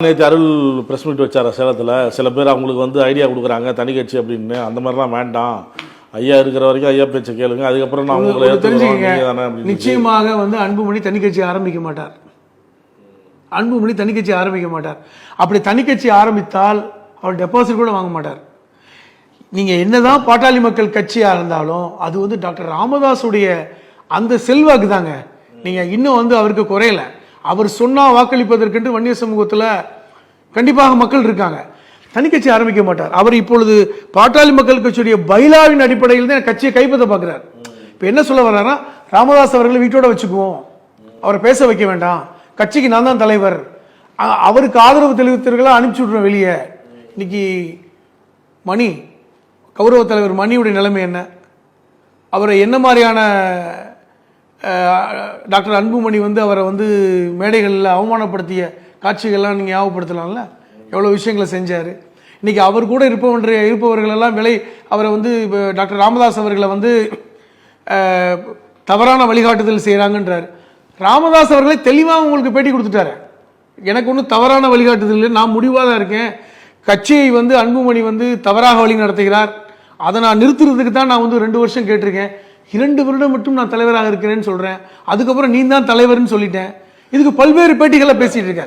நேற்று அருள் press meet வச்சார சேலத்தில் சில பேர் அவங்களுக்கு வந்து ஐடியா கொடுக்குறாங்க தனி கட்சி அப்படின்னு. அந்த மாதிரிலாம் வேண்டாம், ஐயா இருக்கிற வரைக்கும் ஐயா பேச்சை கேளுங்க, அதுக்கப்புறம் நான் உங்களை தெரிஞ்சுக்கங்க. நிச்சயமாக வந்து அன்புமணி தனி கட்சி ஆரம்பிக்க மாட்டார். அன்புமணி தனி கட்சி ஆரம்பிக்க மாட்டார். அப்படி தனி கட்சி ஆரம்பித்தால் அவர் டெபாசிட் கூட வாங்க மாட்டார். நீங்க என்னதான் பாட்டாளி மக்கள் கட்சியா இருந்தாலும் அது வந்து டாக்டர் ராமதாஸுடைய அந்த செல்வாக்கு தாங்க. நீங்க இன்னும் வந்து அவருக்கு குறையல. அவர் சொன்னா வாக்களிப்பதற்கு வன்னிய சமூகத்தில் கண்டிப்பாக மக்கள் இருக்காங்க. தனி கட்சி ஆரம்பிக்க மாட்டார். அவர் இப்பொழுது பாட்டாளி மக்கள் கட்சியுடைய பைலாவின் அடிப்படையில் தான் கட்சியை கைப்பற்ற பார்க்கிறார். இப்ப என்ன சொல்ல வர்றாருன்னா, ராமதாஸ் அவர்களை வீட்டோட வச்சுக்குவோம், அவரை பேச வைக்க வேண்டாம், கட்சிக்கு நான் தான் தலைவர், அவருக்கு ஆதரவு தெரிவித்தவர்களை அனுப்பிச்சு விடுறோம் வெளியே. இன்னைக்கு மணி கௌரவ தலைவர் மணியுடைய நிலைமை என்ன? அவரை என்ன மாதிரியான டாக்டர் அன்புமணி வந்து அவரை வந்து மேடைகளில் அவமானப்படுத்திய காட்சிகள்லாம் நீங்கள் ஞாபகப்படுத்தலாம்ல. எவ்வளோ விஷயங்களை செஞ்சார். இன்றைக்கி அவர் கூட இருப்பவர்களெல்லாம் அவரை வந்து டாக்டர் ராமதாஸ் அவர்களை வந்து தவறான வழிகாட்டுதல் செய்கிறாங்கன்றார். ராமதாஸ் அவர்களை தெளிவாக உங்களுக்கு பேட்டி கொடுத்துட்டாரு. எனக்கு ஒன்றும் தவறான வழிகாட்டுதல் இல்லை, நான் முடிவாக தான் இருக்கேன், கட்சியை வந்து அன்புமணி வந்து தவறாக வழி நடத்துகிறார், அதை நான் நிறுத்துறதுக்கு தான் நான் வந்து 2 வருஷம் கேட்டிருக்கேன், 2 வருடம் மட்டும் நான் தலைவராக இருக்கிறேன்னு சொல்றேன், அதுக்கப்புறம் நீ தான் தலைவர்னு சொல்லிட்டேன். இதுக்கு பல்வேறு பேட்டிகளை பேசிட்டு இருக்காரு.